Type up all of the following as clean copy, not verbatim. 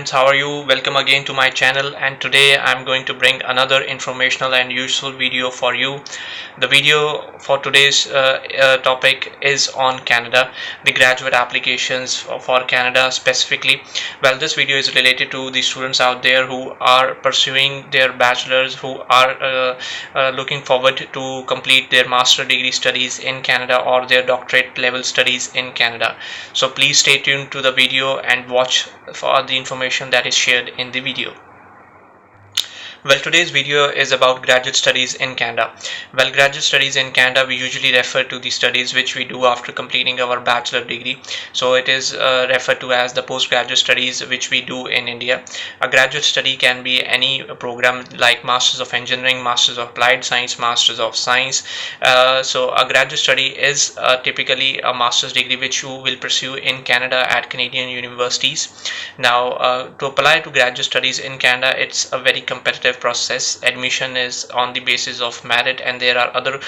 friends, how are you? Welcome again to my channel, and today I'm going to bring another informational and useful video for you. The video for today's topic is on Canada, the graduate applications for Canada specifically. Well, this video is related to the students out there who are pursuing their bachelor's, who are looking forward to complete their master degree studies in Canada or their doctorate level studies in Canada. So please stay tuned to the video and watch for the information that is shared in the video. Well, today's video is about graduate studies in Canada. Well, graduate studies in Canada, we usually refer to the studies which we do after completing our bachelor degree. So it is referred to as the postgraduate studies which we do in India. A graduate study can be any program like Masters of Engineering, Masters of Applied Science, Masters of Science. So a graduate study is typically a master's degree which you will pursue in Canada at Canadian universities. Now, to apply to graduate studies in Canada, it's a very competitive process. Admission is on the basis of merit, and there are other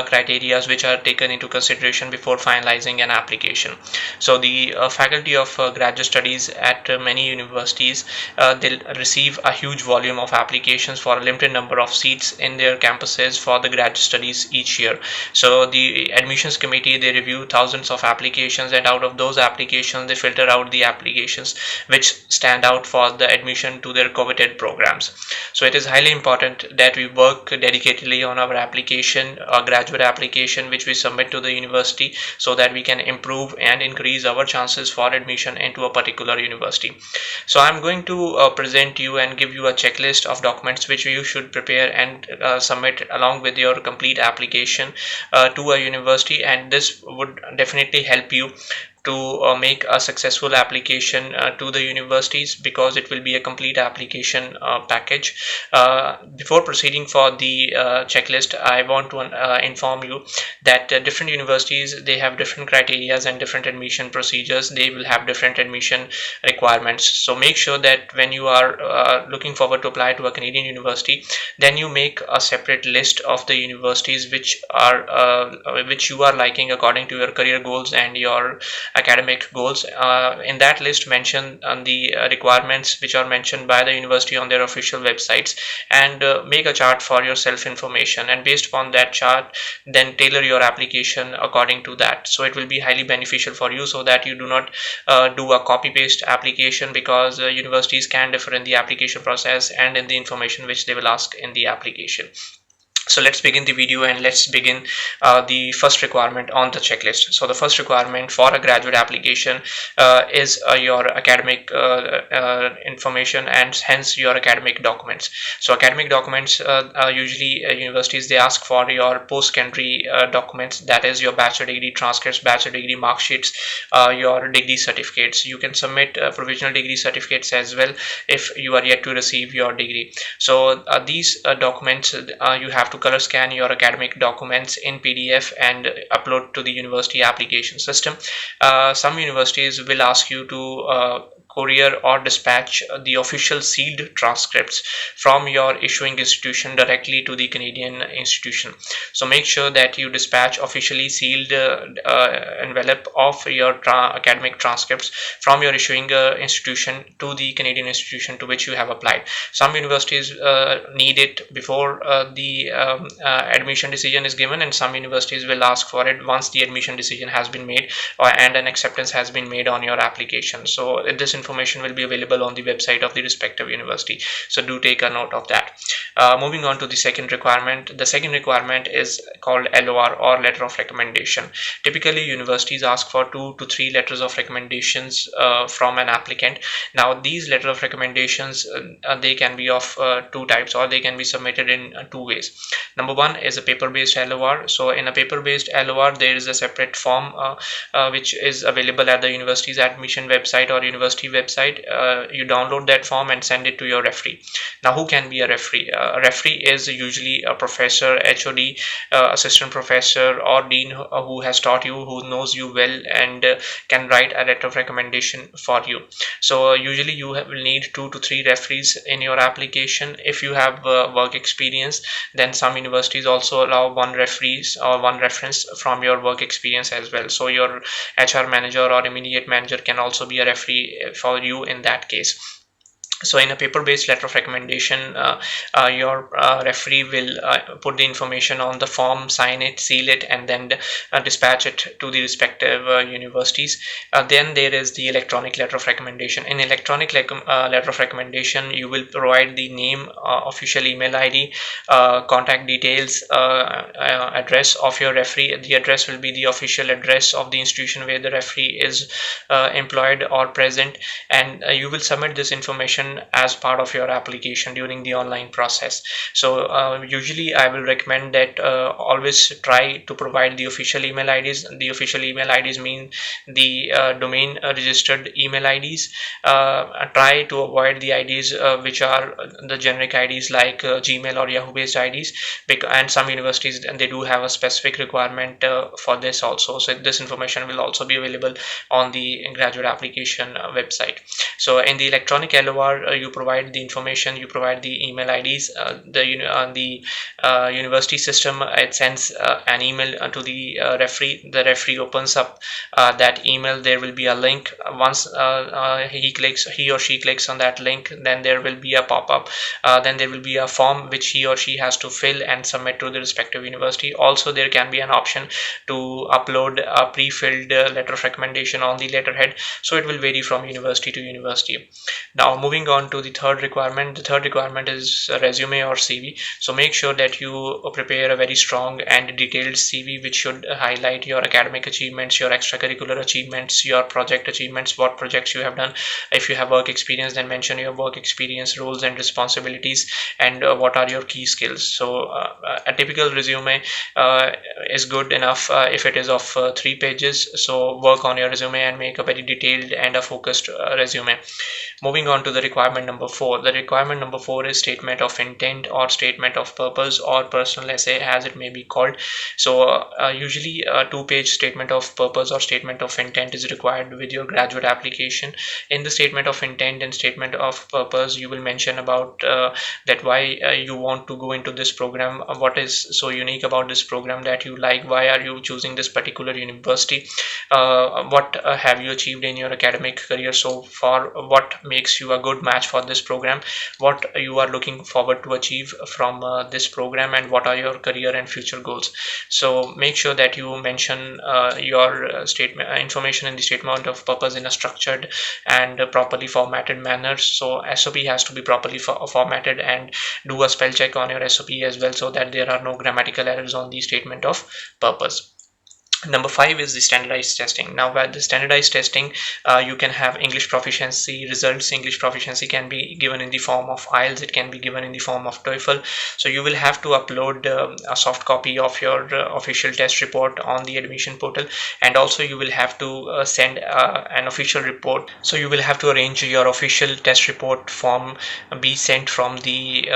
criteria which are taken into consideration before finalizing an application. So the faculty of graduate studies at many universities, they'll receive a huge volume of applications for a limited number of seats in their campuses for the graduate studies each year. So the admissions committee, they review thousands of applications, and out of those applications they filter out the applications which stand out for the admission to their coveted programs. So it is highly important that we work dedicatedly on our application, our graduate application which we submit to the university, so that we can improve and increase our chances for admission into a particular university. So I'm going to present you and give you a checklist of documents which you should prepare and submit along with your complete application to a university, and this would definitely help you to make a successful application to the universities, because it will be a complete application package. Before proceeding for the checklist, I want to inform you that different universities, they have different criteria and different admission procedures. They will have different admission requirements. So make sure that when you are looking forward to apply to a Canadian university, then you make a separate list of the universities which you are liking according to your career goals and your academic goals. In that list, mention the requirements which are mentioned by the university on their official websites, and make a chart for your self information, and based upon that chart, then tailor your application according to that. So it will be highly beneficial for you, so that you do not do a copy paste application, because universities can differ in the application process and in the information which they will ask in the application. So let's begin the video, and let's begin the first requirement on the checklist. So the first requirement for a graduate application is your academic information, and hence your academic documents. So academic documents, usually universities, they ask for your post-secondary documents, that is your bachelor degree transcripts, bachelor degree mark sheets, your degree certificates. You can submit provisional degree certificates as well if you are yet to receive your degree. So these documents, you have to color scan your academic documents in PDF and upload to the university application system. Some universities will ask you to courier or dispatch the official sealed transcripts from your issuing institution directly to the Canadian institution. So make sure that you dispatch officially sealed envelope of your academic transcripts from your issuing institution to the Canadian institution to which you have applied. Some universities need it before the admission decision is given, and some universities will ask for it once the admission decision has been made and an acceptance has been made on your application. So this information will be available on the website of the respective university, so do take a note of that. Moving on to the second requirement. The second requirement is called LOR, or letter of recommendation. Typically universities ask for 2 to 3 letters of recommendations from an applicant. Now these letter of recommendations, they can be of two types, or they can be submitted in two ways. Number one is a paper based LOR. So in a paper based LOR, there is a separate form which is available at the university's admission website or university website. You download that form and send it to your referee. Now who can be a referee? A referee is usually a professor, HOD, assistant professor, or dean who has taught you, who knows you well, and can write a letter of recommendation for you. So usually you will need 2 to 3 referees in your application. If you have work experience, then some universities also allow 1 referees or 1 reference from your work experience as well. So your HR manager or immediate manager can also be a referee for you in that case. So in a paper-based letter of recommendation, your referee will put the information on the form, sign it, seal it, and then dispatch it to the respective universities. Then there is the electronic letter of recommendation. In electronic letter of recommendation, you will provide the name, official email ID, contact details, address of your referee. The address will be the official address of the institution where the referee is employed or present, and you will submit this information as part of your application during the online process. So usually I will recommend that always try to provide the official email IDs. The official email IDs mean the domain registered email IDs. Try to avoid the IDs which are the generic IDs like Gmail or Yahoo based IDs, and some universities, and they do have a specific requirement for this also. So this information will also be available on the graduate application website. So in the electronic LOR, you provide the information, you provide the email IDs. The university system, it sends an email to the referee. The referee opens up that email. There will be a link. Once he or she clicks on that link, then there will be a pop-up. Then there will be a form which he or she has to fill and submit to the respective university. Also, there can be an option to upload a pre-filled letter of recommendation on the letterhead. So it will vary from university to university. Now moving on to the third requirement. The third requirement is a resume or CV. So make sure that you prepare a very strong and detailed CV which should highlight your academic achievements, your extracurricular achievements, your project achievements, what projects you have done. If you have work experience, then mention your work experience, roles and responsibilities, and what are your key skills. So a typical resume is good enough if it is of 3 pages. So work on your resume and make a very detailed and a focused resume. Moving on to the requirement number 4. The requirement number 4 is statement of intent or statement of purpose or personal essay, as it may be called. So usually a 2-page statement of purpose or statement of intent is required with your graduate application. In the statement of intent and statement of purpose, you will mention about that why you want to go into this program, what is so unique about this program that you like, why are you choosing this particular university, what have you achieved in your academic career so far, what makes you a good match for this program, what you are looking forward to achieve from this program, and what are your career and future goals. So make sure that you mention your statement information in the statement of purpose in a structured and properly formatted manner. So SOP has to be properly formatted, and do a spell check on your SOP as well, so that there are no grammatical errors on the statement of purpose. Number 5 is the standardized testing. Now, by the standardized testing, you can have English proficiency results. English proficiency can be given in the form of IELTS. It can be given in the form of TOEFL. So you will have to upload a soft copy of your official test report on the admission portal, and also you will have to send an official report. So you will have to arrange your official test report form be sent from the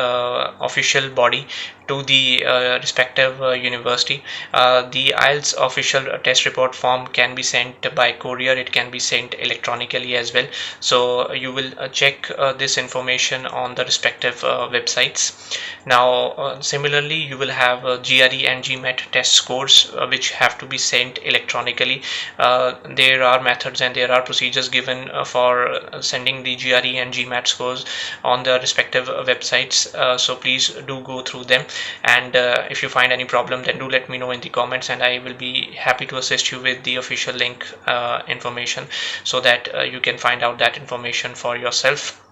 official body to the respective university. The IELTS official test report form can be sent by courier. It can be sent electronically as well. So you will check this information on the respective websites. Now similarly, you will have GRE and GMAT test scores which have to be sent electronically. There are methods and there are procedures given for sending the GRE and GMAT scores on the respective websites. So please do go through them, and if you find any problem, then do let me know in the comments, and I will be happy to assist you with the official link information, so that you can find out that information for yourself.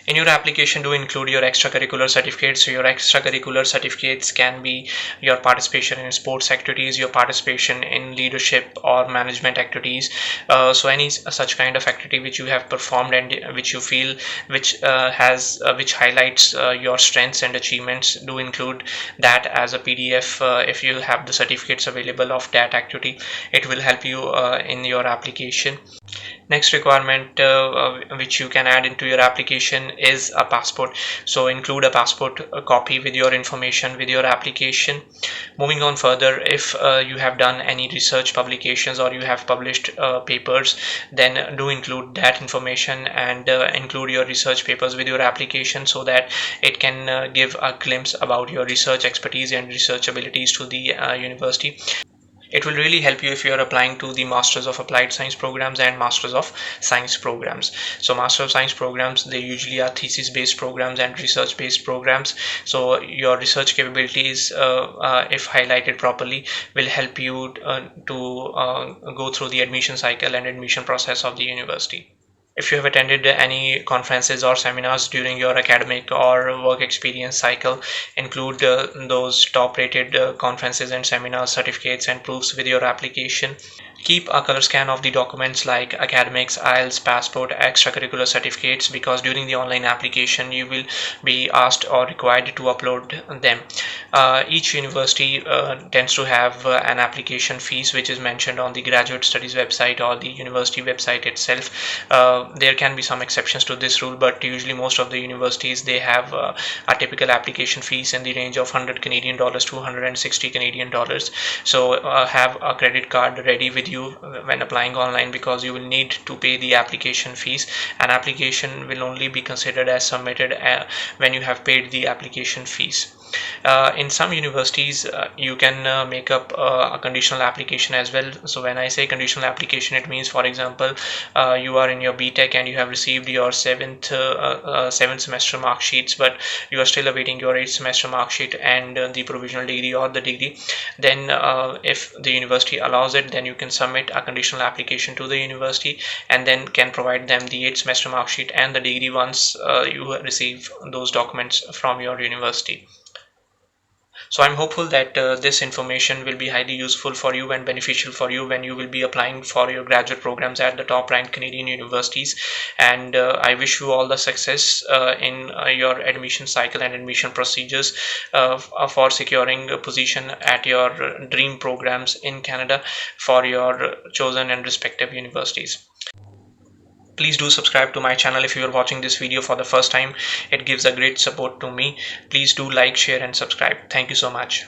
In your application, do include your extracurricular certificates. So your extracurricular certificates can be your participation in sports activities, your participation in leadership or management activities. So any such kind of activity which you have performed and which you feel which highlights your strengths and achievements, do include that as a PDF. If you have the certificates available of that activity, it will help you in your application. Next requirement which you can add into your application is a passport. So include a passport copy with your information with your application. Moving on further, if you have done any research publications or you have published papers, then do include that information, and include your research papers with your application, so that it can give a glimpse about your research expertise and research abilities to the university. It will really help you if you are applying to the Masters of Applied Science programs and Masters of Science programs. So Master of Science programs, they usually are thesis based programs and research based programs. So your research capabilities, if highlighted properly, will help you to go through the admission cycle and admission process of the university. If you have attended any conferences or seminars during your academic or work experience cycle, include those top rated conferences and seminars, certificates and proofs with your application. Keep a color scan of the documents like academics, IELTS, passport, extracurricular certificates, because during the online application you will be asked or required to upload them. Each university tends to have an application fees which is mentioned on the graduate studies website or the university website itself. There can be some exceptions to this rule, but usually most of the universities, they have a typical application fees in the range of 100 Canadian dollars to 160 Canadian dollars. So have a credit card ready with you when applying online, because you will need to pay the application fees. An application will only be considered as submitted when you have paid the application fees. In some universities, you can make up a conditional application as well. So when I say conditional application, it means, for example, you are in your BTech and you have received your seventh semester mark sheets, but you are still awaiting your eighth semester mark sheet and the provisional degree or the degree. Then if the university allows it, then you can submit a conditional application to the university and then can provide them the eighth semester mark sheet and the degree once you receive those documents from your university. So I'm hopeful that this information will be highly useful for you and beneficial for you when you will be applying for your graduate programs at the top ranked Canadian universities. And I wish you all the success in your admission cycle and admission procedures for securing a position at your dream programs in Canada for your chosen and respective universities. Please do subscribe to my channel if you are watching this video for the first time. It gives a great support to me. Please do like, share and subscribe. Thank you so much.